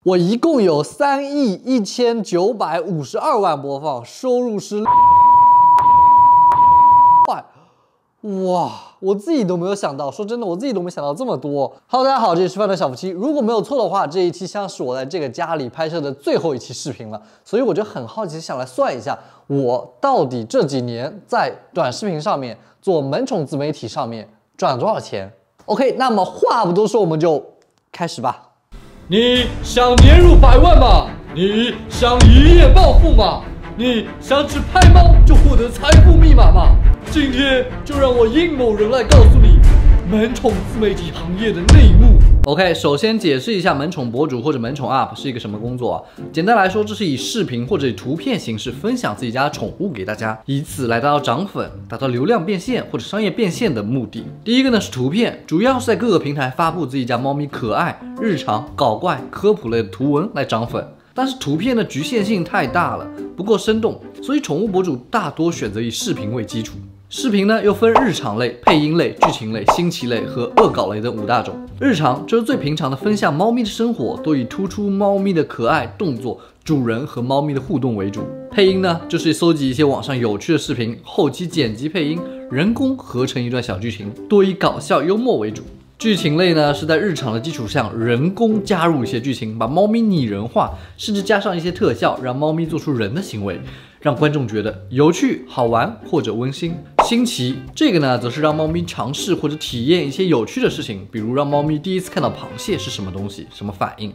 我一共有3亿1952万播放，收入是哇，我自己都没有想到，说真的，我自己都没想到这么多。Hello， 大家好，这里是饭团小夫妻。如果没有错的话，这一期像是我在这个家里拍摄的最后一期视频了，所以我就很好奇，想来算一下，我到底这几年在短视频上面做萌宠自媒体上面赚了多少钱 ？OK， 那么话不多说，我们就开始吧。你想年入100万吗？你想一夜暴富吗？你想只拍猫就获得财富密码吗？今天就让我殷某人来告诉你萌宠自媒体行业的内幕。OK， 首先解释一下萌宠博主或者萌宠 UP 是一个什么工作啊？简单来说，这是以视频或者以图片形式分享自己家的宠物给大家，以此来达到涨粉、达到流量变现或者商业变现的目的。第一个呢是图片，主要是在各个平台发布自己家猫咪可爱、日常、搞怪、科普类的图文来涨粉。但是图片的局限性太大了，不够生动，所以宠物博主大多选择以视频为基础。视频呢又分日常类、配音类、剧情类、新奇类和恶搞类等5大种。日常就是最平常的分享猫咪的生活，都以突出猫咪的可爱、动作、主人和猫咪的互动为主。配音呢就是搜集一些网上有趣的视频，后期剪辑配音，人工合成一段小剧情，多以搞笑幽默为主。剧情类呢是在日常的基础上人工加入一些剧情，把猫咪拟人化，甚至加上一些特效，让猫咪做出人的行为，让观众觉得有趣、好玩或者温馨。新奇这个呢则是让猫咪尝试或者体验一些有趣的事情，比如让猫咪第一次看到螃蟹是什么东西，什么反应。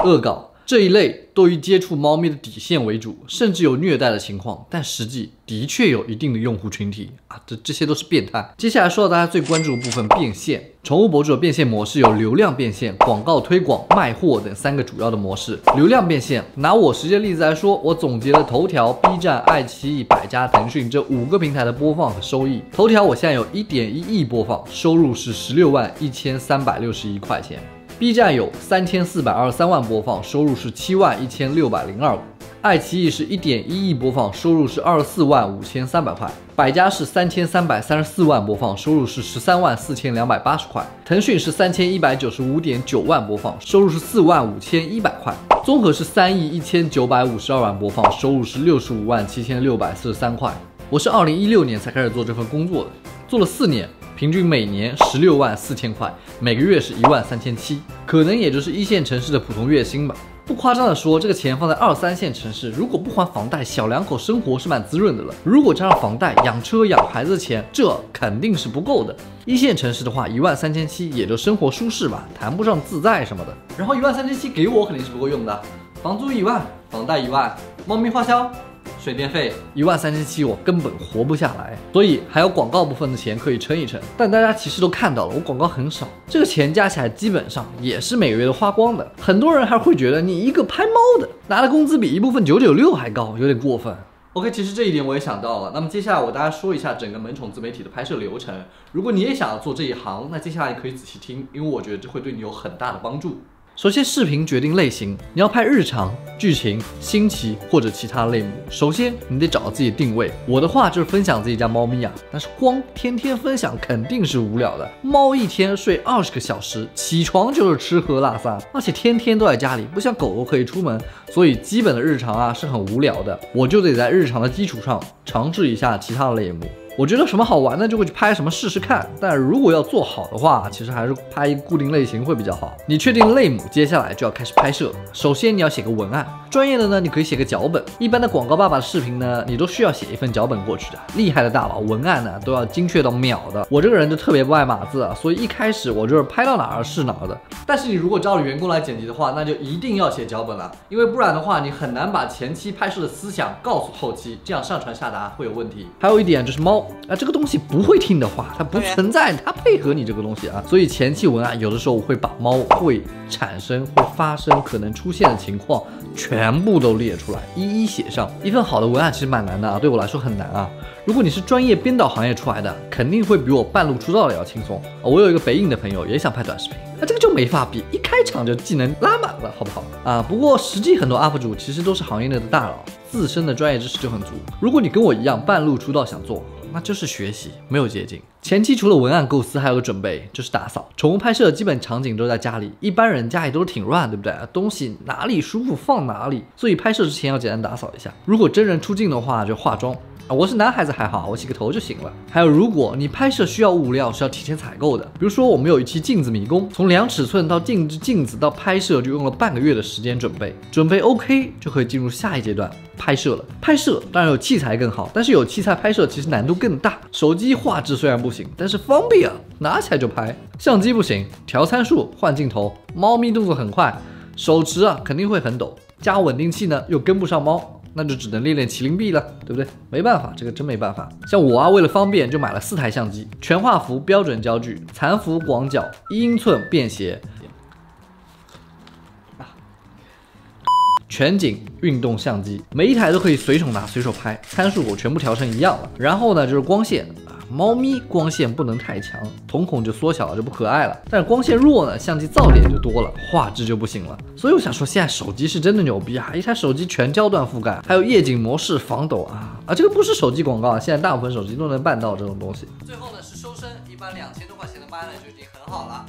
恶搞这一类都以接触猫咪的底线为主，甚至有虐待的情况，但实际的确有一定的用户群体啊，这些都是变态。接下来说到大家最关注的部分，变现。宠物博主的变现模式有流量变现、广告推广、卖货等3个主要的模式。流量变现，拿我实际的例子来说，我总结了头条、B 站、爱奇艺、百家、腾讯这5个平台的播放和收益。头条我现在有1.1亿播放，收入是161361块钱。B 站有3423万播放，收入是71602。爱奇艺是1.1亿播放，收入是245300块。百家是3334万播放，收入是134280块。腾讯是3195.9万播放，收入是45100块。综合是3亿1952万播放，收入是657643块。我是2016年才开始做这份工作的，做了4年。平均每年164000块，每个月是13700，可能也就是1线城市的普通月薪吧。不夸张的说，这个钱放在2、3线城市，如果不还房贷，小两口生活是蛮滋润的了。如果加上房贷、养车、养孩子的钱，这肯定是不够的。1线城市的话，13700也就生活舒适吧，谈不上自在什么的。然后13700给我肯定是不够用的，房租1万，房贷1万，猫咪花销。水电费13700，我根本活不下来，所以还有广告部分的钱可以撑一撑。但大家其实都看到了，我广告很少，这个钱加起来基本上也是每个月都花光的。很多人还会觉得你一个拍猫的拿的工资比一部分996还高，有点过分。OK， 其实这一点我也想到了。那么接下来我大家说一下整个萌宠自媒体的拍摄流程。如果你也想要做这一行，那接下来可以仔细听，因为我觉得这会对你有很大的帮助。首先，视频决定类型，你要拍日常、剧情、新奇或者其他类目。首先，你得找到自己的定位。我的话就是分享自己家猫咪啊，但是光天天分享肯定是无聊的。猫一天睡20个小时，起床就是吃喝拉撒，而且天天都在家里，不像狗狗可以出门，所以基本的日常啊是很无聊的。我就得在日常的基础上尝试一下其他的类目。我觉得什么好玩的就会去拍什么试试看，但如果要做好的话，其实还是拍一个固定类型会比较好。你确定类目，接下来就要开始拍摄。首先你要写个文案，专业的呢你可以写个脚本，一般的广告爸爸的视频呢你都需要写一份脚本过去的。厉害的大佬文案呢都要精确到秒的。我这个人就特别不爱码字啊，所以一开始我就是拍到哪儿是哪儿的。但是你如果招了员工来剪辑的话，那就一定要写脚本了，因为不然的话你很难把前期拍摄的思想告诉后期，这样上传下达会有问题。还有一点就是猫。这个东西不会听的话，它不存在，它配合你这个东西啊，所以前期文案有的时候我会把猫会产生、会发生、可能出现的情况全部都列出来，一一写上。一份好的文案其实蛮难的啊，对我来说很难啊。如果你是专业编导行业出来的，肯定会比我半路出道的要轻松。我有一个北影的朋友也想拍短视频，这个就没法比，一开场就技能拉满了，好不好啊？不过实际很多 UP 主其实都是行业内的大佬，自身的专业知识就很足。如果你跟我一样半路出道想做，那就是学习，没有捷径。前期除了文案构思，还有个准备，就是打扫。宠物拍摄基本场景都在家里，一般人家里都是挺乱，对不对？东西哪里舒服放哪里，所以拍摄之前要简单打扫一下。如果真人出镜的话，就化妆。我是男孩子还好，我洗个头就行了。还有，如果你拍摄需要物料是要提前采购的，比如说我们有一期镜子迷宫，从量尺寸到定制镜子到拍摄就用了半个月的时间准备 OK 就可以进入下一阶段拍摄了。拍摄当然有器材更好，但是有器材拍摄其实难度更大。手机画质虽然不行，但是方便啊，拿起来就拍。相机不行，调参数换镜头，猫咪动作很快，手持肯定会很抖，加稳定器呢又跟不上猫。那就只能练麒麟臂了，对不对？没办法，这个真没办法。像我为了方便就买了4台相机，全画幅标准焦距，残幅广角，1英寸便携，全景运动相机，每一台都可以随手拿随手拍，参数我全部调成一样了。然后呢就是光线。猫咪光线不能太强，瞳孔就缩小了，就不可爱了。但是光线弱呢，相机噪点就多了，画质就不行了。所以我想说，现在手机是真的牛逼啊！一台手机全焦段覆盖，还有夜景模式、防抖这个不是手机广告啊，现在大部分手机都能办到这种东西。最后呢是收声，一般2000多块钱的麦呢就已经很好了。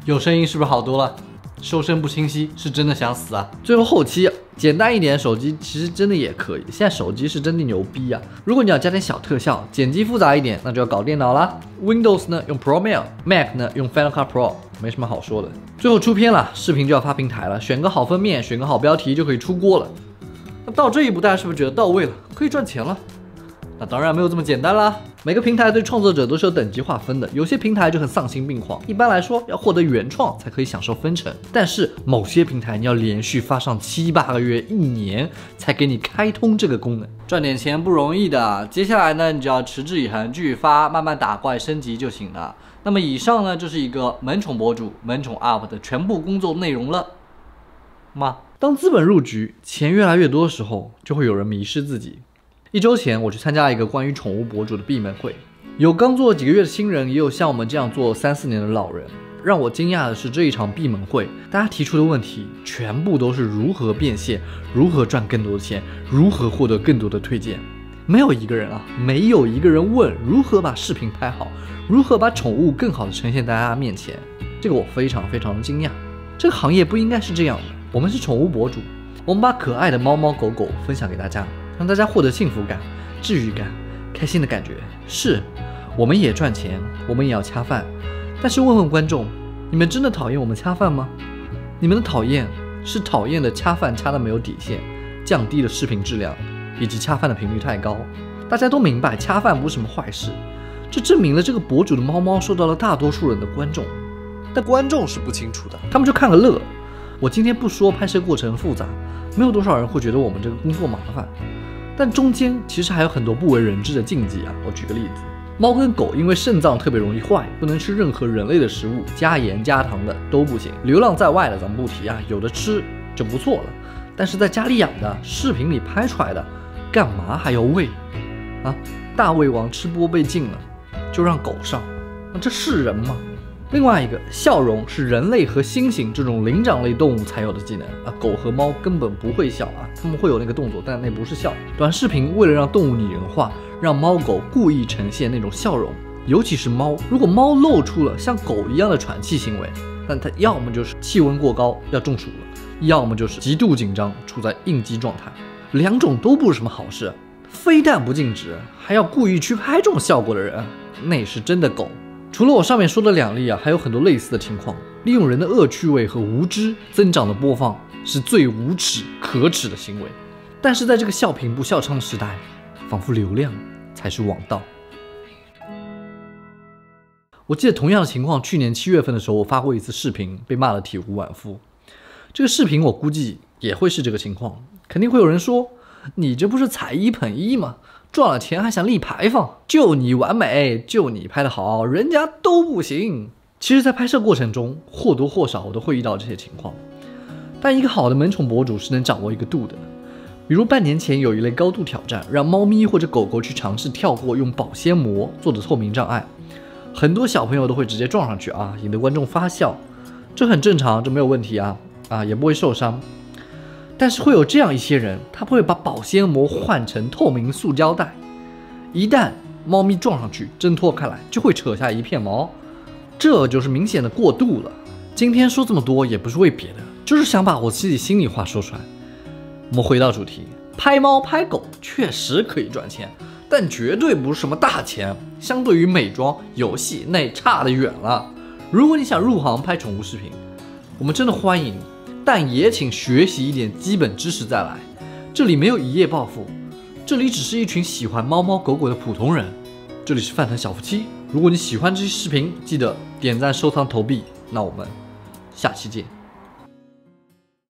有声音是不是好多了？收声不清晰是真的想死啊！最后后期简单一点，手机其实真的也可以。现在手机是真的牛逼啊！如果你要加点小特效，剪辑复杂一点，那就要搞电脑啦。Windows 呢用 Pro Mail，Mac 呢用 Final Cut Pro， 没什么好说的。最后出片了，视频就要发平台了，选个好封面，选个好标题就可以出锅了。那到这一步，大家是不是觉得到位了，可以赚钱了？那当然没有这么简单啦。每个平台对创作者都是有等级划分的，有些平台就很丧心病狂，一般来说要获得原创才可以享受分成，但是某些平台你要连续发上7、8个月、1年才给你开通这个功能，赚点钱不容易的。接下来呢，你就要持之以恒，继续发，慢慢打怪升级就行了。那么以上呢，就是一个萌宠博主、萌宠 UP 的全部工作内容了吗？当资本入局，钱越来越多的时候，就会有人迷失自己。1周前，我去参加了一个关于宠物博主的闭门会，有刚做几个月的新人，也有像我们这样做3、4年的老人。让我惊讶的是，这一场闭门会，大家提出的问题全部都是如何变现、如何赚更多的钱、如何获得更多的推荐。没有一个人问如何把视频拍好，如何把宠物更好的呈现在大家面前。这个我非常的惊讶。这个行业不应该是这样的。我们是宠物博主，我们把可爱的猫猫狗狗分享给大家，让大家获得幸福感、治愈感、开心的感觉。是，我们也赚钱，我们也要恰饭。但是问问观众，你们真的讨厌我们恰饭吗？你们的讨厌是讨厌的恰饭恰的没有底线，降低了视频质量，以及恰饭的频率太高。大家都明白恰饭不是什么坏事，这证明了这个博主的猫猫受到了大多数人的关注。但观众是不清楚的，他们就看个乐。我今天不说拍摄过程复杂，没有多少人会觉得我们这个工作麻烦，但中间其实还有很多不为人知的禁忌啊。我举个例子，猫跟狗因为肾脏特别容易坏，不能吃任何人类的食物，加盐加糖的都不行。流浪在外的咱们不提啊，有的吃就不错了。但是在家里养的，视频里拍出来的，干嘛还要喂啊？大胃王吃播被禁了，就让狗上，那这是人吗？另外一个，笑容是人类和猩猩这种灵长类动物才有的技能啊，狗和猫根本不会笑啊，它们会有那个动作，但那不是笑。短视频为了让动物拟人化，让猫狗故意呈现那种笑容，尤其是猫，如果猫露出了像狗一样的喘气行为，那它要么就是气温过高要中暑了，要么就是极度紧张处在应激状态，两种都不是什么好事。非但不禁止，还要故意去拍这种效果的人，那也是真的狗。除了我上面说的2例啊，还有很多类似的情况。利用人的恶趣味和无知增长的播放是最无耻可耻的行为。但是在这个笑贫不笑娼的时代，仿佛流量才是王道。我记得同样的情况，去年7月份的时候，我发过一次视频，被骂得体无完肤。这个视频我估计也会是这个情况，肯定会有人说，你这不是踩一捧一吗？赚了钱还想立牌坊，就你完美，就你拍得好，人家都不行。其实在拍摄过程中，或多或少我都会遇到这些情况，但一个好的萌宠博主是能掌握一个度的。比如半年前有一类高度挑战，让猫咪或者狗狗去尝试跳过用保鲜膜做的透明障碍，很多小朋友都会直接撞上去啊，引得观众发笑，这很正常，这没有问题啊，也不会受伤。但是会有这样一些人，他会把保鲜膜换成透明塑胶袋，一旦猫咪撞上去，挣脱开来就会扯下一片毛，这就是明显的过度了。今天说这么多也不是为别的，就是想把我自己心里话说出来。我们回到主题，拍猫拍狗确实可以赚钱，但绝对不是什么大钱，相对于美妆游戏那差得远了。如果你想入行拍宠物视频，我们真的欢迎，但也请学习一点基本知识再来。这里没有一夜暴富，这里只是一群喜欢猫猫狗狗的普通人。这里是饭团小夫妻，如果你喜欢这期视频，记得点赞、收藏、投币。那我们下期见。